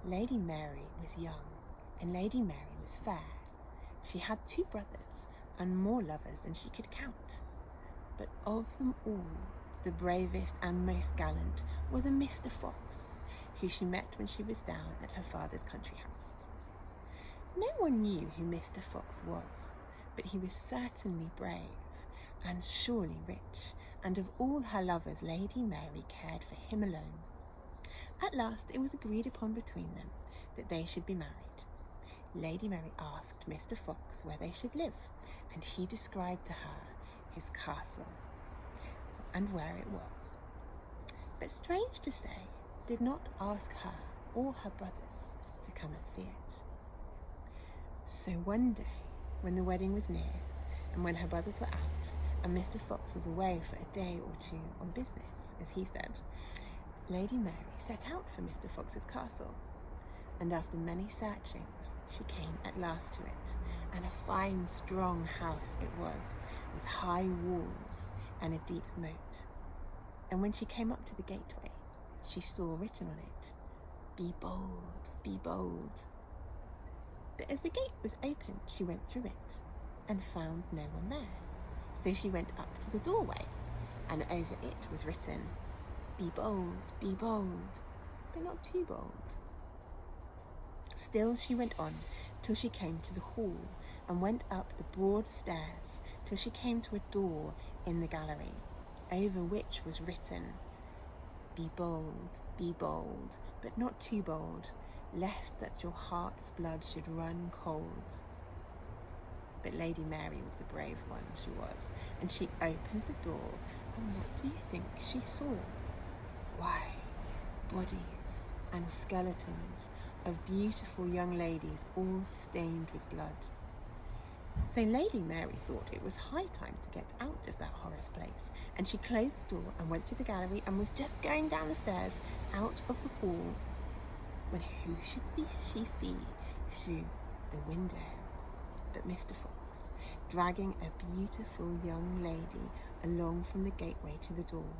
Lady Mary was young, and Lady Mary was fair. She had 2 brothers, and more lovers than she could count. But of them all, the bravest and most gallant was a Mr. Fox, who she met when she was down at her father's country house. No one knew who Mr. Fox was, but he was certainly brave, and surely rich, and of all her lovers, Lady Mary cared for him alone. At last it was agreed upon between them that they should be married. Lady Mary asked Mr. Fox where they should live, and he described to her his castle and where it was, but strange to say, did not ask her or her brothers to come and see it. So one day, when the wedding was near, and when her brothers were out, and Mr. Fox was away for a day or 2 on business, as he said, Lady Mary set out for Mr. Fox's castle, and after many searchings, she came at last to it, and a fine, strong house it was, with high walls and a deep moat. And when she came up to the gateway, she saw written on it, "Be bold, be bold." But as the gate was opened, she went through it, and found no one there. So she went up to the doorway, and over it was written, "Be bold, but not too bold." Still she went on till she came to the hall, and went up the broad stairs till she came to a door in the gallery, over which was written, "Be bold, but not too bold, lest that your heart's blood should run cold." But Lady Mary was a brave one, she was, and she opened the door, and what do you think she saw? Why, bodies and skeletons of beautiful young ladies, all stained with blood. So Lady Mary thought it was high time to get out of that horror's place, and she closed the door and went through the gallery, and was just going down the stairs out of the hall, when who should she see through the window but Mr. Fox, dragging a beautiful young lady along from the gateway to the door.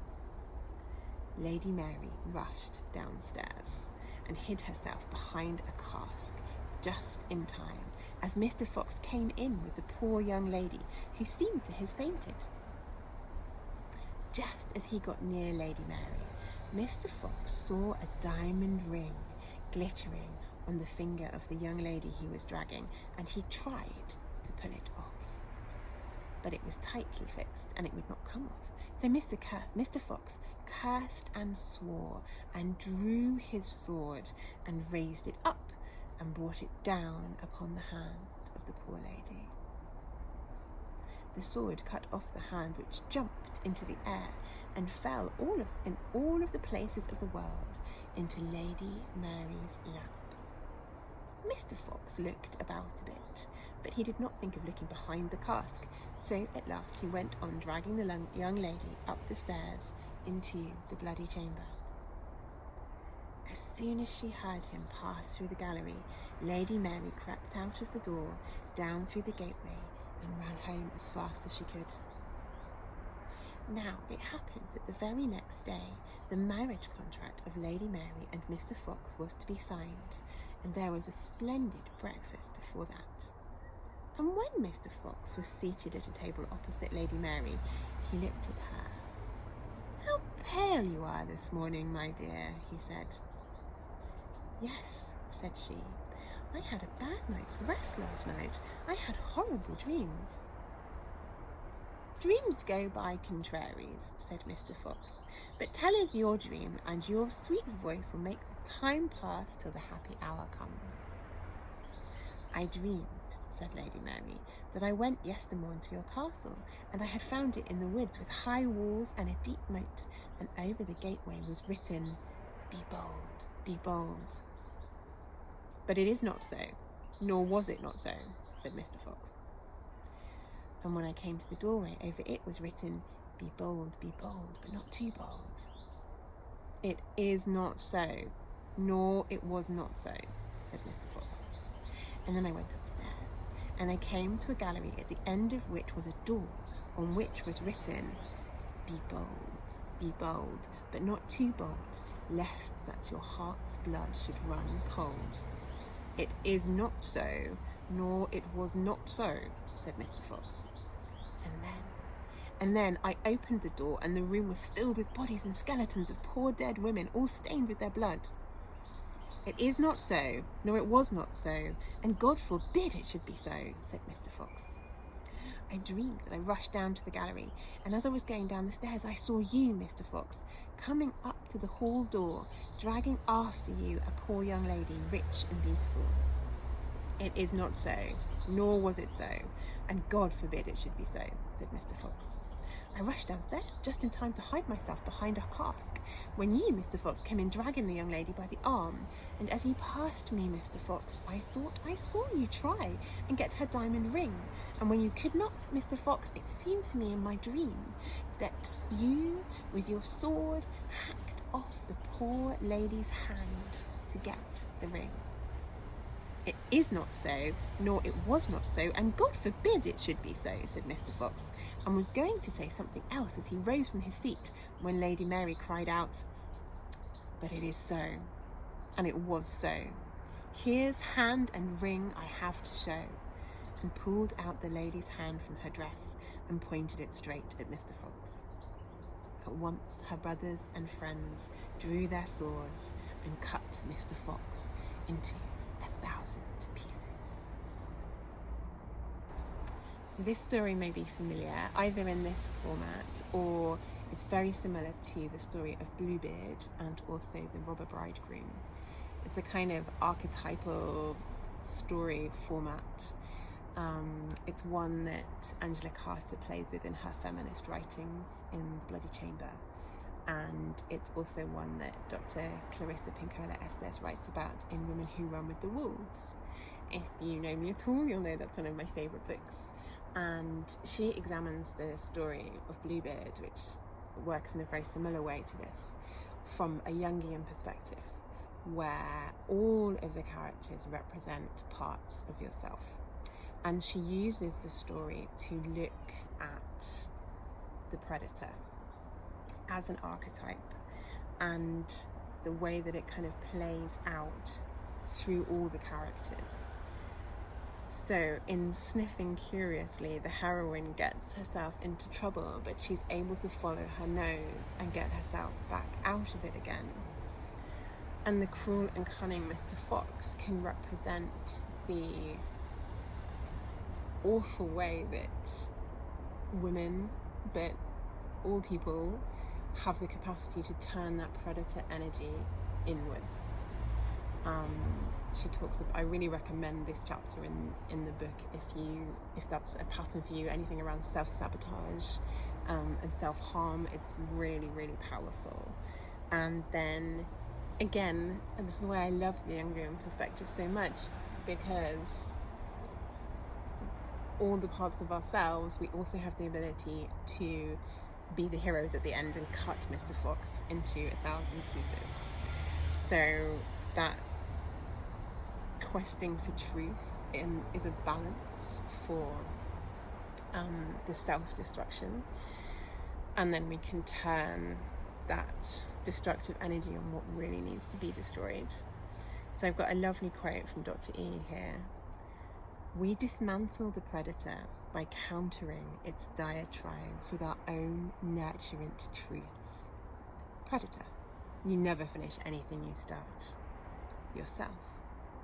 Lady Mary rushed downstairs and hid herself behind a cask just in time, as Mr. Fox came in with the poor young lady, who seemed to have fainted. Just as he got near Lady Mary, Mr. Fox saw a diamond ring glittering on the finger of the young lady he was dragging, and he tried to pull it off. But it was tightly fixed, and it would not come off. So Mr. Fox cursed and swore, and drew his sword, and raised it up, and brought it down upon the hand of the poor lady. The sword cut off the hand, which jumped into the air, and fell in all of the places of the world into Lady Mary's lap. Mr. Fox looked about a bit, but he did not think of looking behind the cask, so at last he went on dragging the young lady up the stairs into the bloody chamber. As soon as she heard him pass through the gallery, Lady Mary crept out of the door, down through the gateway, and ran home as fast as she could. Now it happened that the very next day the marriage contract of Lady Mary and Mr. Fox was to be signed, and there was a splendid breakfast before that. And when Mr. Fox was seated at a table opposite Lady Mary, he looked at her. "How pale you are this morning, my dear," he said. "Yes," said she, "I had a bad night's rest last night. I had horrible dreams." "Dreams go by contraries," said Mr. Fox, "but tell us your dream, and your sweet voice will make the time pass till the happy hour comes." "I dreamed," said Lady Mary, "that I went yestermorn to your castle, and I had found it in the woods with high walls and a deep moat, and over the gateway was written, 'Be bold, be bold.'" "But it is not so, nor was it not so," said Mr. Fox. "And when I came to the doorway, over it was written, 'Be bold, but not too bold.'" "It is not so, nor it was not so," said Mr. Fox. "And then I went upstairs, and I came to a gallery at the end of which was a door on which was written, 'Be bold, but not too bold, lest that your heart's blood should run cold. It is not so, nor it was not so, said Mr. Fox. And then I opened the door, and the room was filled with bodies and skeletons of poor dead women, all stained with their blood. It is not so, nor it was not so, and God forbid it should be so, said Mr. Fox. I dreamed that I rushed down to the gallery, and as I was going down the stairs, I saw you, Mr. Fox, coming up to the hall door, dragging after you a poor young lady, rich and beautiful. It is not so, nor was it so, and God forbid it should be so, said Mr. Fox. I rushed downstairs just in time to hide myself behind a cask, when you, Mr. Fox, came in dragging the young lady by the arm, and as you passed me, Mr. Fox, I thought I saw you try and get her diamond ring, and when you could not, Mr. Fox, it seemed to me in my dream that you, with your sword, hacked off the poor lady's hand to get the ring. It is not so, nor it was not so, and God forbid it should be so, said Mr. Fox, and was going to say something else as he rose from his seat, when Lady Mary cried out, but it is so, and it was so. Here's hand and ring I have to show, and pulled out the lady's hand from her dress and pointed it straight at Mr. Fox. At once her brothers and friends drew their swords and cut Mr. Fox into 1,000 pieces. So this story may be familiar either in this format, or it's very similar to the story of Bluebeard and also the Robber Bridegroom. It's a kind of archetypal story format. It's one that Angela Carter plays with in her feminist writings in The Bloody Chamber, and it's also one that Dr. Clarissa Pinkola Estes writes about in Women Who Run with the Wolves. If you know me at all, you'll know that's one of my favourite books, and she examines the story of Bluebeard, which works in a very similar way to this, from a Jungian perspective, where all of the characters represent parts of yourself. And she uses the story to look at the predator as an archetype and the way that it kind of plays out through all the characters. So in Sniffing Curiously, the heroine gets herself into trouble, but she's able to follow her nose and get herself back out of it again. And the cruel and cunning Mr. Fox can represent the awful way that women, but all people, have the capacity to turn that predator energy inwards. She talks about, I really recommend this chapter in the book if that's a pattern for you, anything around self-sabotage and self-harm. It's really, really powerful. And then again, and this is why I love the Jungian perspective so much, because all the parts of ourselves, we also have the ability to be the heroes at the end and cut Mr. Fox into 1,000 pieces. So that questing for truth is a balance for the self-destruction, and then we can turn that destructive energy on what really needs to be destroyed. So I've got a lovely quote from Dr. E here. We dismantle the predator by countering its diatribes with our own nurturant truths. Predator, you never finish anything you start. Yourself,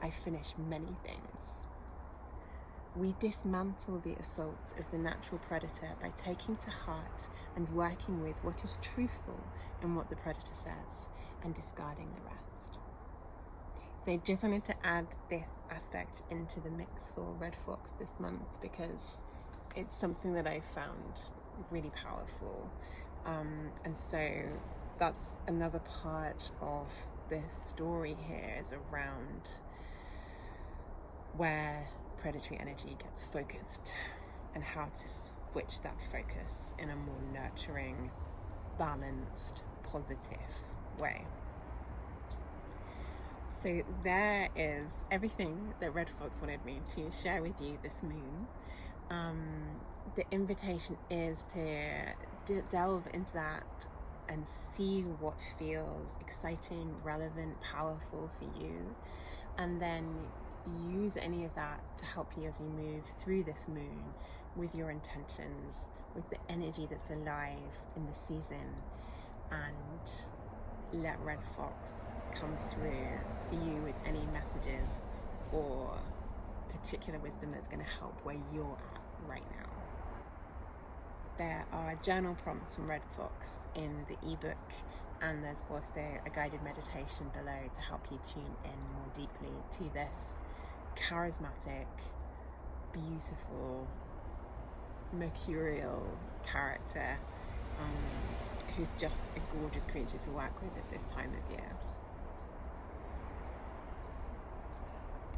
I finish many things. We dismantle the assaults of the natural predator by taking to heart and working with what is truthful in what the predator says and discarding the rest. So I just wanted to add this aspect into the mix for Red Fox this month, because it's something that I found really powerful. And so that's another part of the story here, is around where predatory energy gets focused and how to switch that focus in a more nurturing, balanced, positive way. So there is everything that Red Fox wanted me to share with you this moon. The invitation is to delve into that and see what feels exciting, relevant, powerful for you, and then use any of that to help you as you move through this moon with your intentions, with the energy that's alive in the season, and let Red Fox come through for you with any messages or particular wisdom that's going to help where you're at right now. There are journal prompts from Red Fox in the ebook, and there's also a guided meditation below to help you tune in more deeply to this charismatic, beautiful, mercurial character who's just a gorgeous creature to work with at this time of year.